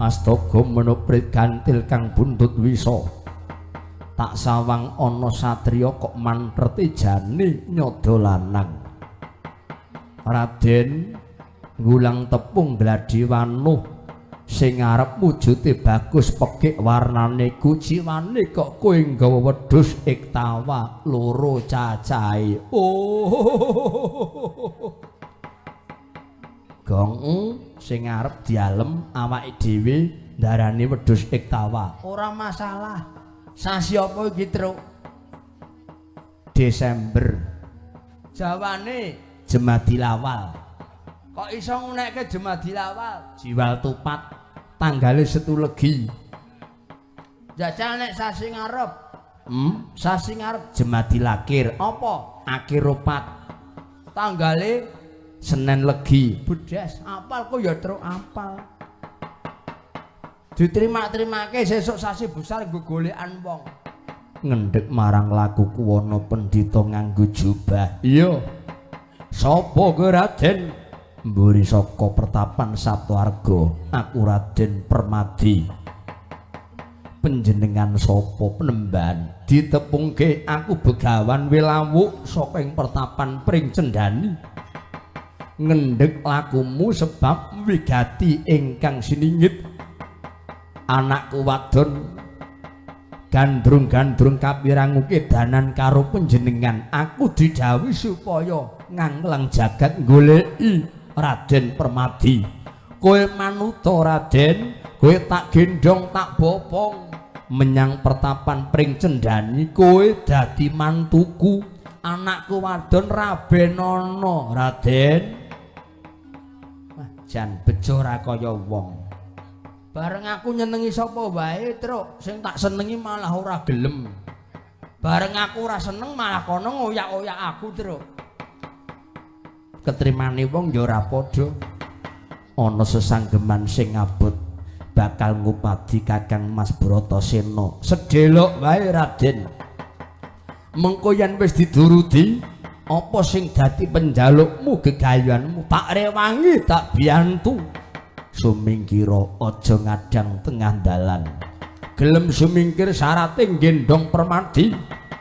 Astaga menuprit gantil kang buntut wisa. Tak sawang ana satriya kok mantrete jane nyada lanang. Raden ngulang tepung gladi wanuh sing arep wujude bagus pekik warnane kuciwane kok kowe nggawa wedhus iktawa loro cacahe. Oh. Gong sing arep dialem awake dhewe ndarani wedhus iktawa. Ora masalah. Sasi apa iki, Truk? Desember. Jawane Jemadil Awal. Kok iso ngunekke Jemadil Awal? Jiwal tupat tanggale 1 Legi. Jajal nek sasi ngarep. Sasi ngarep Jemadil Akhir. Apa? Akhir 4. Tanggale Senen Legi. Bedes, apal kok ya Truk apal. Diterima-terimake sesuk sasi besar nggo golekan wong. Ngendhek marang laku kuwana pendhita nganggo jubah. Iya. Sapa kowe Raden? Mburi saka Pertapan Saptawarga. Aku Raden Permadi. Panjenengan sapa Penemban? Ditepungke aku Begawan Wilawuk saka ing Pertapan Pring Cendani. Ngendhek lakumu sebab wigati ingkang siningit. Anakku wadon gandrung-gandrung kapiranguke danan karo panjenengan. Aku didhawuhi supaya nganglang jagat goleki Raden Permadi. Kowe manuta Raden, kowe tak gendong tak bopong menyang Pertapan Pring Cendani. Kowe dadi mantuku. Anakku wadon Rabenana Raden. Wah, jan bejo ra kaya wong. Bareng aku nyenengi sapa wae, Truk, sing tak senengi malah ora gelem. Bareng aku ora seneng malah kono ngoyak-oyak aku, Truk. Ketrimane wong ya ora padha. Ana sesanggeman sing ngabot bakal ngupadi Kakang Mas Bratasena. Sedhelok wae, Raden. Mengko yen wis diduruti, apa sing dadi penjalukmu gegayuhanmu tak rewangi tak biyantu. Sumingkira aja ngadang tengah dalan. Gelem sumingkir syarate gendong Permadi.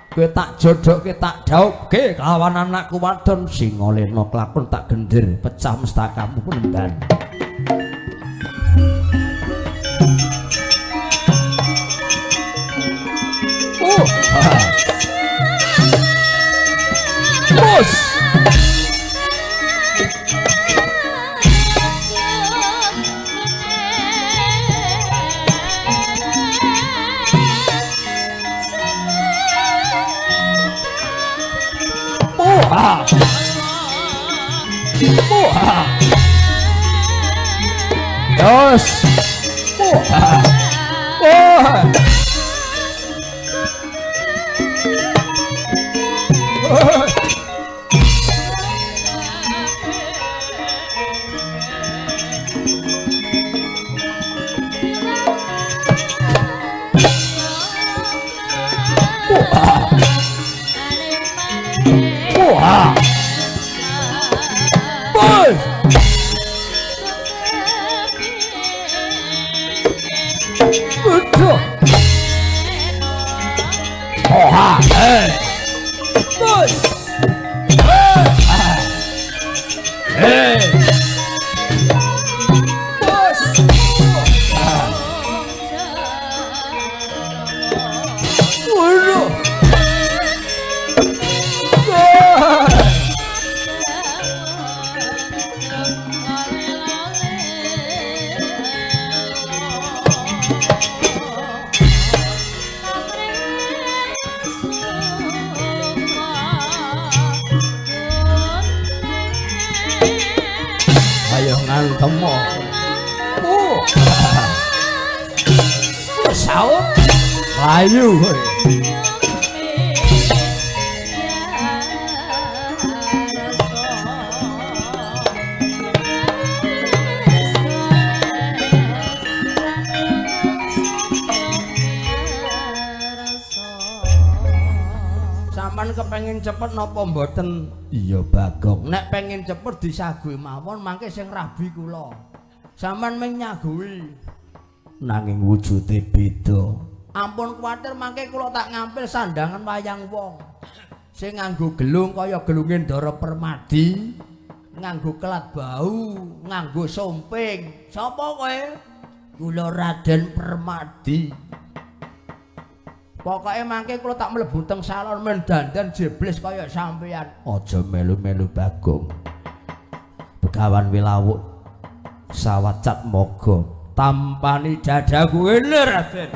Kowe tak jodokke tak dhauke kelawan anakku wadon Singalena kelakon tak gendir pecah mestakamu Penemban. Bos. Dos. Ayo sampean kepengin cepet napa mboten? Iya Bagong. Nek pengin cepet disagui mawon mangke sing rabi kula. Sampean mung nyagui. Nanging wujude beda. Ampun kuwatir mangke kula tak ngampil sandangan wayang wong. Sing nganggo gelung kaya gelunge Ndara Permadi, nganggo kelat bau, nganggo somping. Sapa kowe? Kula Raden Permadi. Pokoke mangke kula tak mlebu teng salon men dandan jeblis kaya sampeyan. Aja melu-melu Bagong. Begawan Wilawuk sawacat moga tampani dadaku ngene Raden.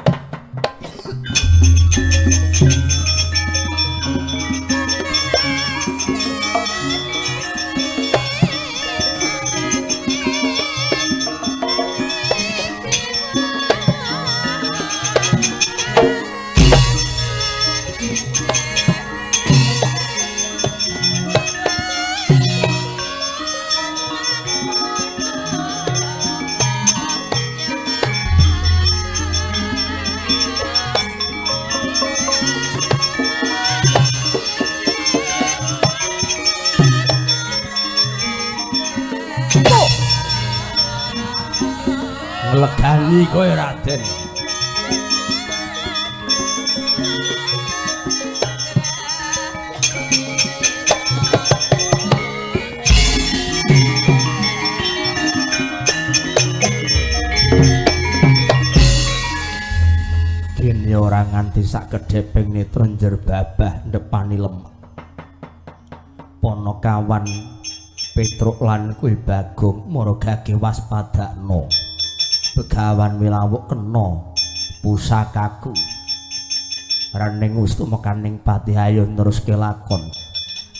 Legani kowe Raden. Kene ora nganti sak kedheping netra njer babah ndepani lemak. Ponokawan Petruk lan kowe Bagong maragake waspadakno. Begawan Wilawuk kena pusakaku. Rening wis tumekaning Patihayu neruske lakon.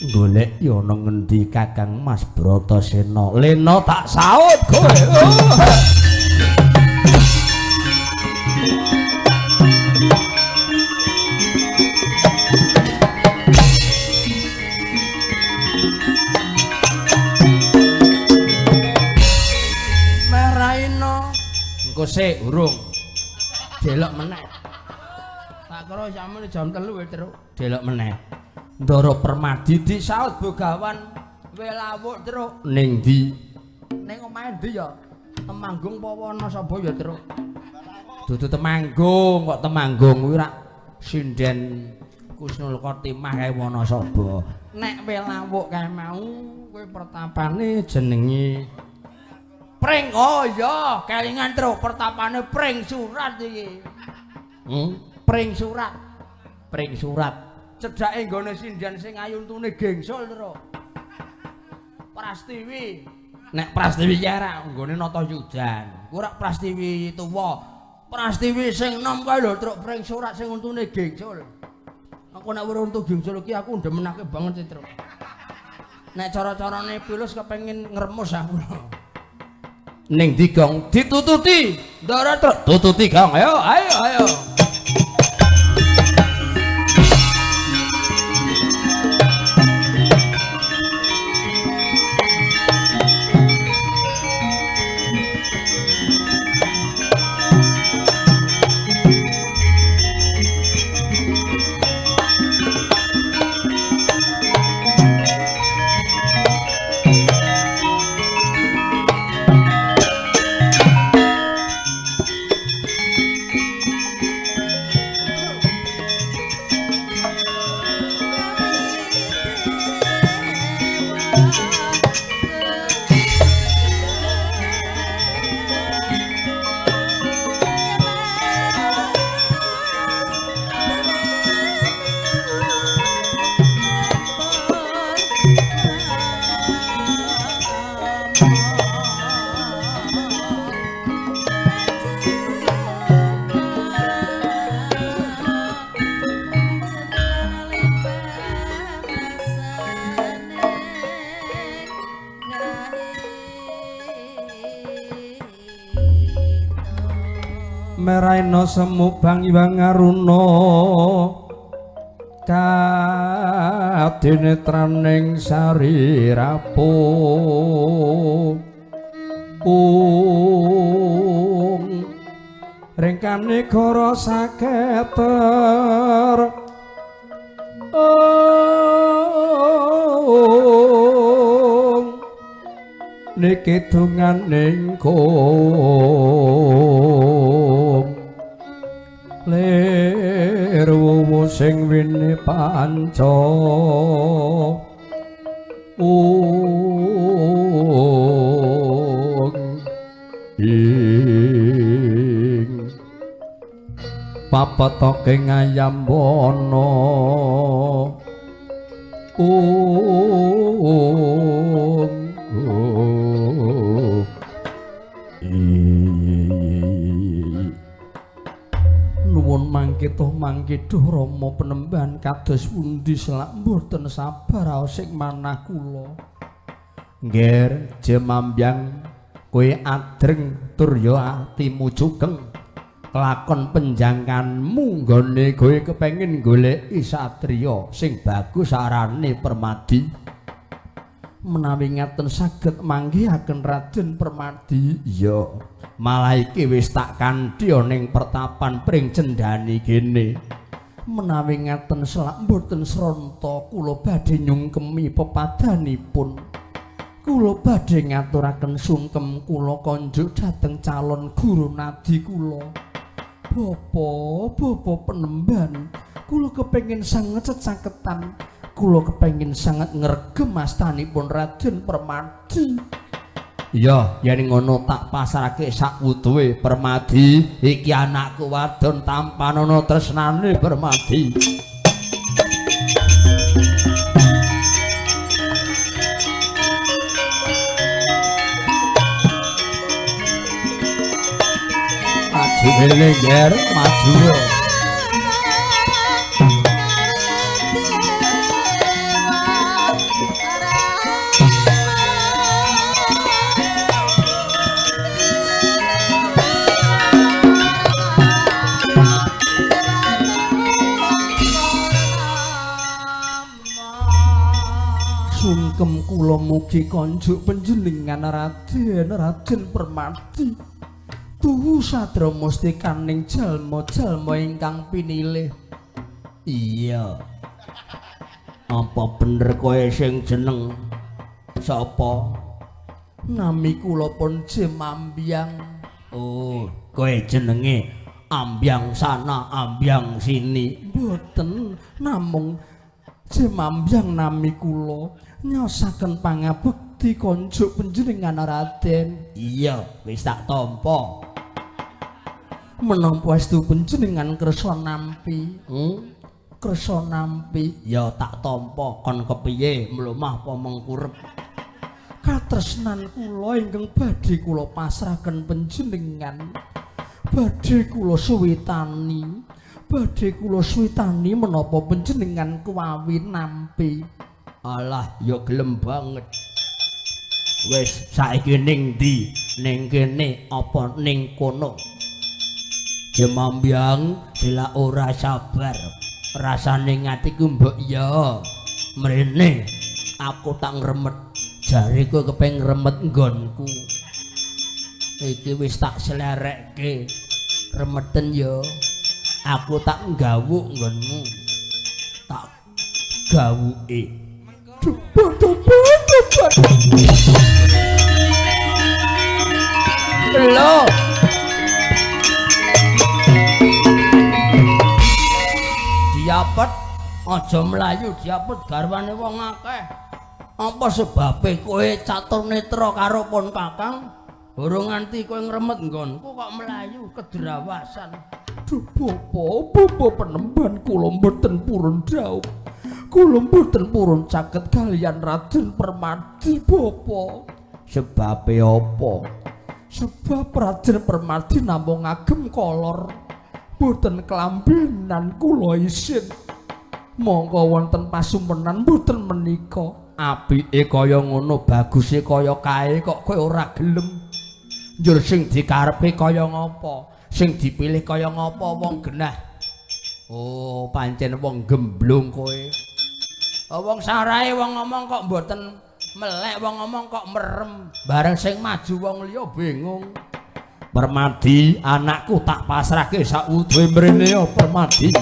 Golek ya ana ngendi Kakang Mas Bratasena. Lena tak saut kowe. Sik urung delok meneh. Tak kira sampeyan jam 3 wis terus delok meneh. Ndara Permadi disaut Begawan Wilawuk terus ning ndi? Ning omahe ndi ya? Temanggung apa Wanasaba ya terus? Dudu Temanggung, kok Temanggung kuwi rak sinden Kusnul Khotimah kae Wanasaba. Nek Wilawuk kae mau kuwi pertapane jenenge Pring. Oh iya, kelingan terus pertapane Pring Surat iki. Pring Surat. Pring Surat. Cedhake nggone sindian sing ayuntune gengsul terus. Prastiwi. Nek Prastiwi ya ra nggone Natayudan. Ku ora Prastiwi tuwa. Prastiwi sing enom kae lho terus Pring Surat sing untune gengsul. Aku nek weruh untu gengsul iki aku ndemenake banget terus. Nek cara-carane pilus kepengin ngremus aku. Ning ndi Gong ditututi ndara truk tututi Gong ayo ayo ayo Meraina semu bang Iwang Aruna kadenetraning sari rapuh ringkane goro saketer niki dunganing kong lir wuwu sing wini panca ing papetoke ngayamwana nuwun mangkituh mangkituh Rama Penemban kados pundi selak mboten sabar raos sing manah kula ngger jemambyang kowe adreng turya atimu cugeng kelakon penjangkanmu nggone kowe kepengin goleki satriya sing bagus arane Permadi menawi ngaten saged manggihaken Raden Permadi iya malah iki wis tak kanthi ning pertapan pring cendani kene menawi ngaten selak mboten sranta kula badhe nyungkemi pepadanipun kula badhe ngaturaken sungkem kula konjuk dhateng calon guru nadi kula Bapa Penemban kula kepengin sanget cecaketan kula kepengin sanget ngregem astanipun Raden Permadi iya yen ngono tak pasrahke sak wuduhe Permadi iki anakku wadon tampan ana tresnane Permadi maju ngger maju sungkem kula mugi konjuk panjenengan Raden Permadi tuhu sadra mustikaning jalma-jalma ingkang pinilih iya apa bener kowe sing jeneng sapa nami kula pun Jemambyang oh kowe jenenge ambyang sana ambyang sini mboten namung Jemambyang nami kula nyosaken pangabekti konjuk panjenengan Raden iya wis tak tampa menapa estu panjenengan kersa nampi kersa nampi ya tak tampa kon kepiye mlumah apa mengkurep katresnan kula ingkang badhe kula pasrahaken panjenengan badhe kula suwitani menapa panjenengan kuwawi nampi alah ya gelem banget wis saiki ning ndi ning kene apa ning kono Jemambyang sila ora sabar rasane ngatiku mbok ya mrene aku tak ngremet jariku kepeng ngremet nggonku iki wis tak selerekke remeten ya aku tak nggawuk nggonmu tak gawuke lho diapet aja mlayu diapet garwane wong akeh apa sebabe kowe catur netra karo pon kakang durung nganti kowe ngremet nggonku kok mlayu kedrawasan duh Bapa Penemban kula mboten purun dhaup kula mboten purun caket kaliyan Raden Permadi Bapa sebabe apa sebab Raden Permadi namung ngagem kolor boten kelambenan kula isin monggo wonten pasumpenan boten menika apike kaya ngono baguse kaya kae kok kowe ora gelem njur sing dikarepe kaya ngapa sing dipilih kaya ngapa wong genah oh pancen wong gemblung kowe wong sarahe wong ngomong kok mboten melek wong ngomong kok merem bareng sing maju wong liya bingung Permadi anakku tak pasrahke sak wuduhe mrene ya Permadi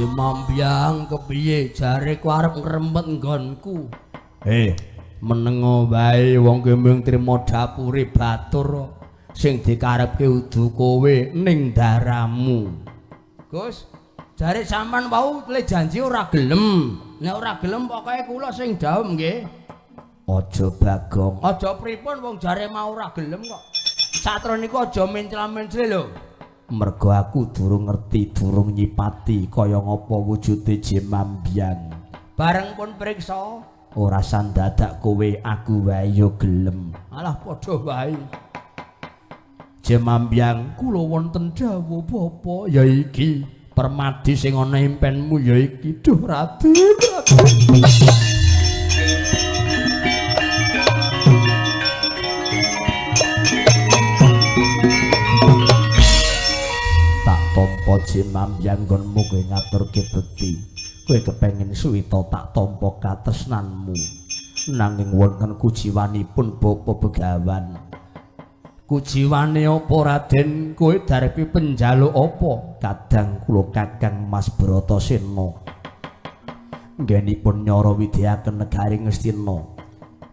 Jemambyang kepiye jare ku arep ngrempet nggonku. Menengo wae wong ki mung trima dapure batur sing dikarepke udu kowe ning daramu. Gus, jare sampean wau le janji ora gelem. Nek ora gelem pokoke kula sing daum nggih. Aja Bagong. Aja pripun wong jare mau ora gelem kok. Satra niku aja mencla-mencli lho. Mergo aku durung ngerti, durung nyipati kaya ngapa wujude Jemambyang. Bareng pun priksa, ora sandadak kowe aku wae yo gelem. Alah padha wae. Jemambyang kula wonten dawuh bapa ya iki permadi sing ana impenmu ya iki. Duh Raden. Tampa Jemambyang nggonmu kowe ngaturke bekti. Kowe kepengin suwita tak tampa katresnanmu. Nanging wonten kujiwanipun Bapa Begawan. Kujiwane apa Raden? Kowe darepi penjaluk apa? Kadang kula Kakang Mas Bratasena. Nggenipun nyara widyaken negari Ngastina.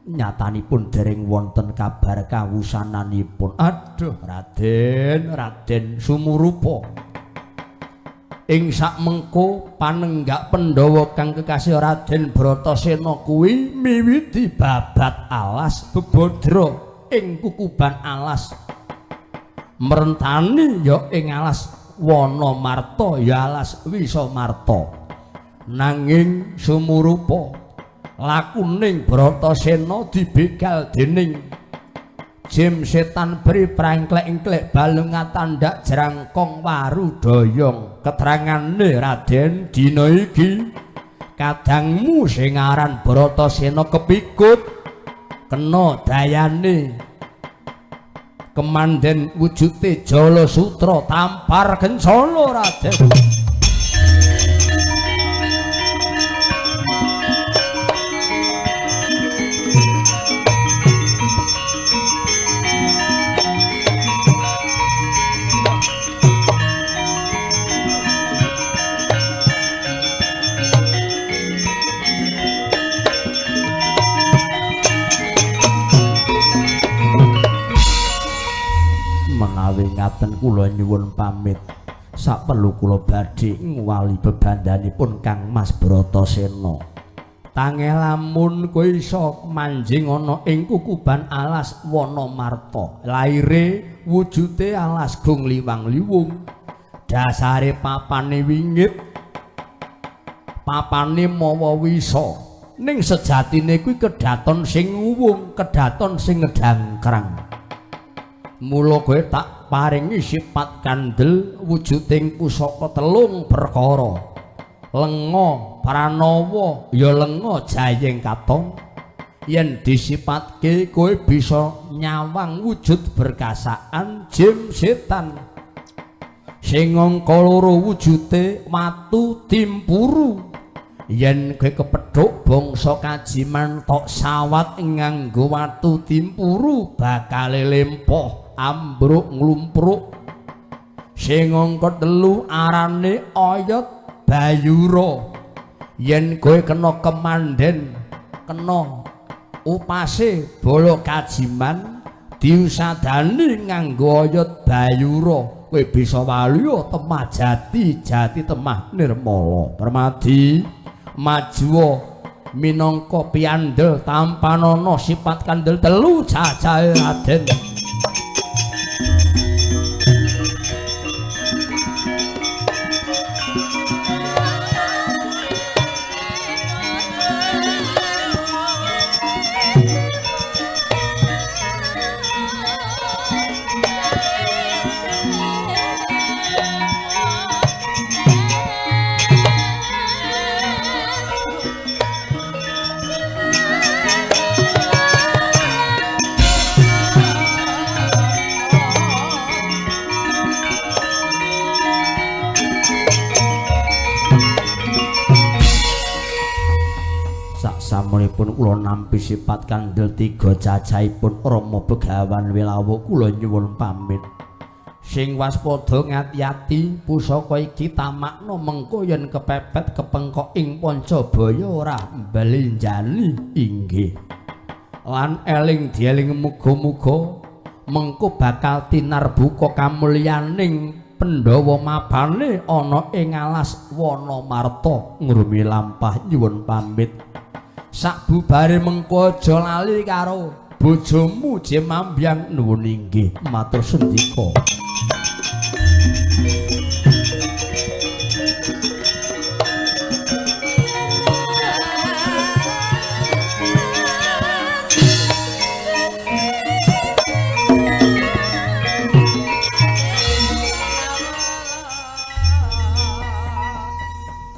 Nyatanipun dereng wonten kabar kawusananipun. Aduh Raden sumurupa. Ing sak mengko panenggak Pandhawa kang kekasih Raden Bratasena kuwi miwiti babat alas bebodra ing kukuban alas. Merentani ya ing alas Wanamarta ya alas Wisamarta. Nanging sumurupa lakuning Bratasena dibegal dening Jim setan beri prangklek-engklek balunga tandak jerangkong waru doyong. Keterangane Raden dina iki kadangmu sing aran Bratasena kepikut kena dayane kemanden wujute Jala Sutra tampar Kencana Raden. Menawi ngaten kula nyuwun pamit. Saperlu kula badhe ngwali bebandanipun Kang Mas Bratasena. Tangeh lamun kowe iso manjing ana ing kukuban alas Wanamarta. Laire wujude alas gung liwang-liwung. Dasare papane wingit. Papane mawa wisa. Ning sejatine kuwi kedaton sing nguwung, kedaton sing ngedangkrang. Mula kowe tak paringi sifat kandel wujuding pusaka telung perkara. Lenga pranawa ya lenga jayeng katon. Yen disipatke kowe bisa nyawang wujud berkasaan jim setan. Sing angka loro wujude watu timpuru. Yen kowe kepethuk bangsa kajiman tok sawat nganggo watu timpuru bakal lempoh ambruk nglumpruk. Sing angka 3 arane Oyot Bayura. Yen kowe kena kemanden, kena upase bala kajiman diusadani nganggo Oyot Bayura, kowe bisa waliya temah jati temah nirmala. Permadi maju minangka piandel tampanana sifat kandel 3 cacahe Raden. Samunipun kula nampi sifat kandel 3 cacahipun Rama Begawan Wilawa kula nyuwun pamit. Sing waspada ngati-ati pusaka iki tamakna mengko yen kepepet kepengkok ing Pancabaya ora bali njali inggih. Lan eling dieling muga-muga mengko bakal tinarbuka kamulyaning Pandhawa mapane ana ing alas Wanamarta ngrumi lampah nyuwun pamit. Sakbubare mengko aja lali karo bojomu Jemambyang nuwun inggih matur sendika.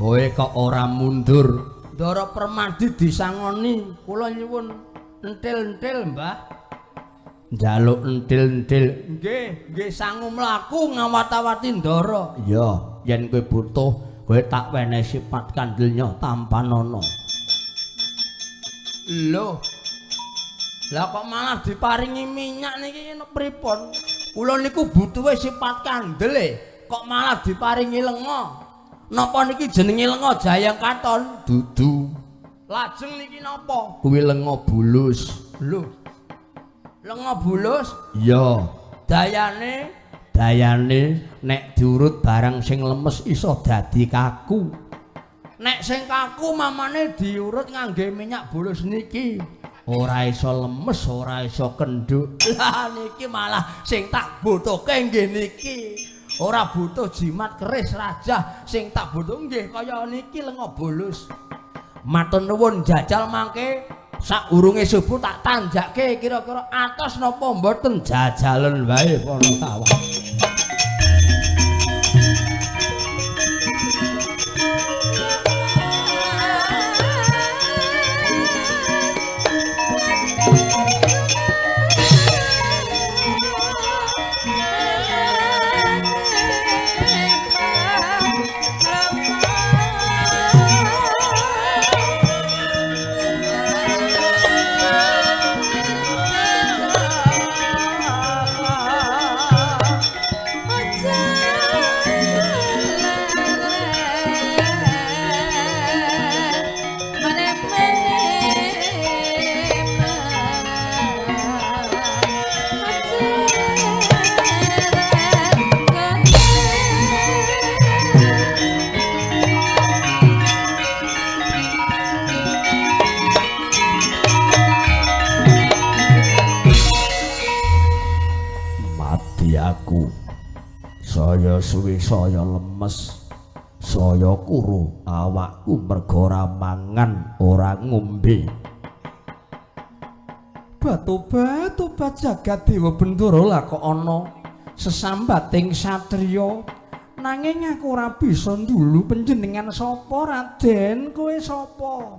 Kowe kok ora mundur? Ndara Permadi disangoni, kula nyuwun entil-entil, Mbah. Njaluk entil-entil. Nggih sangu mlaku ngawat-awati Ndara. Iya, yen kowe butuh, kowe tak wenehi sifat kandilnya tampanana. Lho. Lah kok malah diparingi minyak niki pripun? Kula niku butuhe sifat kandel kok malah diparingi lenga. Napa niki jenenge lenga Jayang Katon? Dudu. Lajeng niki napa? Kuwi lenga bulus. Lho. Lenga bulus? Iya. Dayane nek diurut barang sing lemes iso dadi kaku. Nek sing kaku mamane diurut ngangge minyak bulus niki. Ora iso lemes, ora iso kenduk. Lah niki malah sing tak butuhke nggih niki. Ora butuh jimat keris rajah, sing tak butuh nggih kaya niki lenga bulus. Matur nuwun jajal mangke saurunge subuh tak tanjake kira-kira atos napa mboten jajalen wae ana kawah. Saya suwi saya lemes, saya kuru awakku mergo ora mangan ora ngombe. Batu-batu jagat Dewa Bendara lah kok ana sesambating satriya. Nanging aku ora bisa ndulu panjenengan sapa Raden, kowe sapa?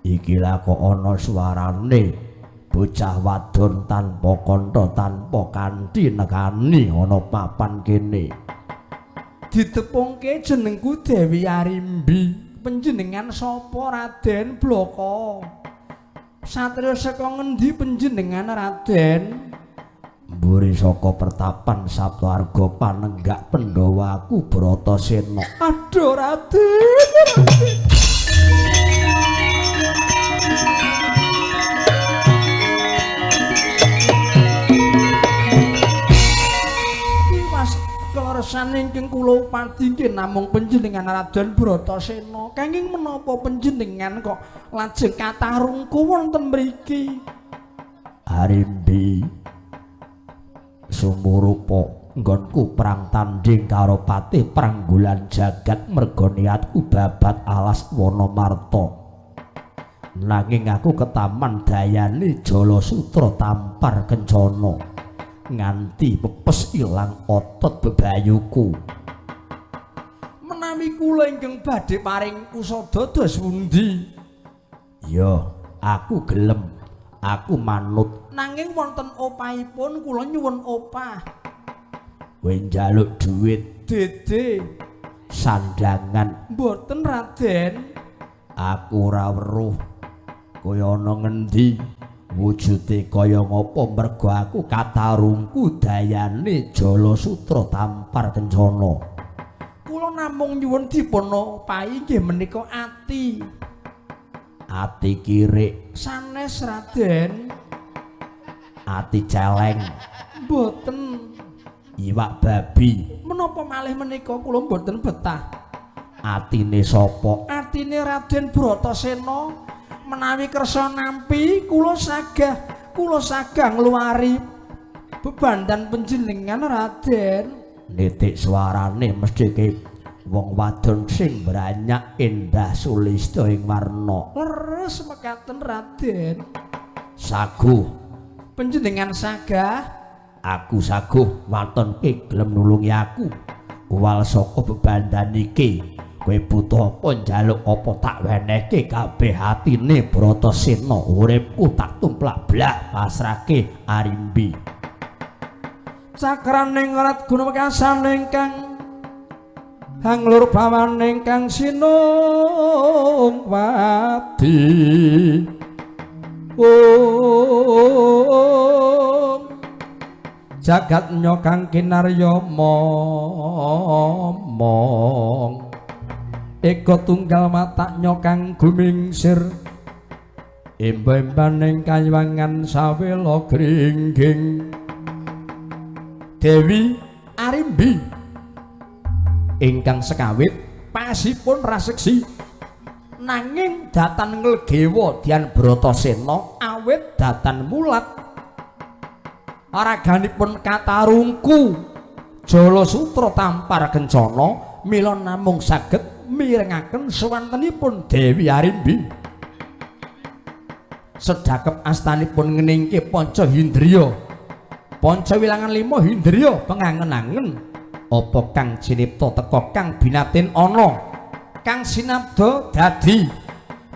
Iki lah kok ana suarane bocah wadon tanpa kantha tanpa kanthi nekani ana papan kene. Ditepungke jenengku Dewi Arimbi. Panjenengan sapa Raden Bloko? Satriya saka ngendi panjenengan Raden? Mburi saka pertapan Saptawarga Panenggak Pandhawaku Bratasena. Aduh Raden. Kleresan ingkang kula upati nggih namung panjenengan Raden Bratasena. Kenging menapa panjenengan kok lajeng katarungku wonten mriki? Arimbi sumurupa nggonku perang tanding karo Patih Pranggulan Jagat merga niatku babat alas Wanamarta. Nanging aku ketaman dayane Jalasutra tampar kencana. Nganti pepes ilang otot bebayuku. Menawi kula ingkang badhe paring usada dos pundi? Ya, aku gelem, aku manut. Nanging wonten opahipun kula nyuwun opah. Kowe njaluk dhuwit, Dede. Sandangan mboten Raden. Aku ora weruh kaya ana ngendi. Wujude kaya ngapa mergo aku katarungku budayane Jalasutra Tampar Kencana. Kula namung nyuwun dipunopahi nggih menika ati. Ati kirik sanes Raden. Ati celeng mboten. Iwak babi menapa malih menika kula mboten betah. Atine sapa? Atine Raden Bratasena. Menawi kersa nampi kula sagah ngluwari bebandan panjenengan Raden. Nitik suarane mesti ke wong wadon sing branyak endah sulista ing warna. Leres mekaten Raden. Saguh panjenengan sagah, aku saguh watonke gelem nulungi aku. Uwal saka bebandan iki kowe butuh apa njaluk apa tak wenehke kabeh atine Bratasena. Uripku tak tumplak blak pasrahke Arimbi. Cakraning rat guna mekasan ingkang hanglur bawan ingkang sinung wadi. Jagat nyokang kinarya momong. Eko tunggal mata nyokang gumingsir. Imba-imbaning kaywangan sawela gringging. Dewi Arimbi ingkang sekawit pasipun raseksi nanging datan nglegewa Dian Bratasena awit datan mulat araganipun katarungku Jalasutra Tampar Kencana mila namung saged mirengaken sawantenipun Dewi Arimbi. Sedakep astanipun ngeningke panca hindriya Panca wilangan 5 hindriya pengangen-angen apa kang cinipta teka kang binatin ana kang sinabda dadi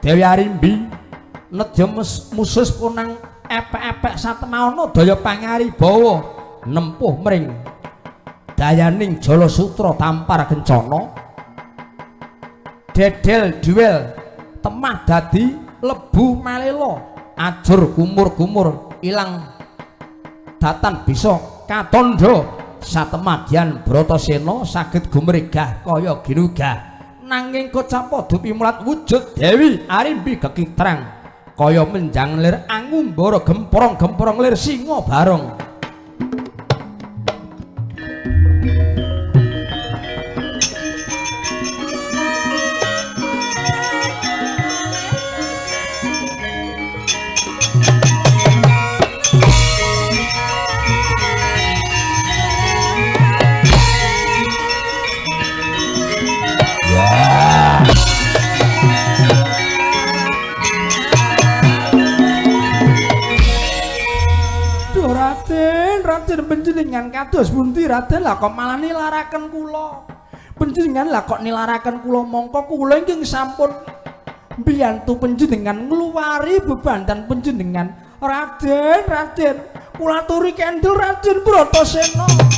Dewi Arimbi nedya musus punang epek-epek satemauna daya pangaribawa nempuh mring dayaning Jalasutra Tampar Kencana dedel duel temah dadi lebu malela ajur kumur-kumur ilang datan bisa katandha satemadian Bratasena saged gumregah kaya ginugah nanging kocapa dupi mulat wujud Dewi Arimbi gekitrang kaya menjang lir angumbara gemporong-gemporong lir singa barong. Panjenengan kados pundi Raden? Lah kok malah nilaraken kula. Panjenengan lah kok nilaraken kula mongko kula ingkang sampun mbiyantu panjenengan ngluwari bebandan panjenengan. Raden, kula aturi kendel Raden Bratasena.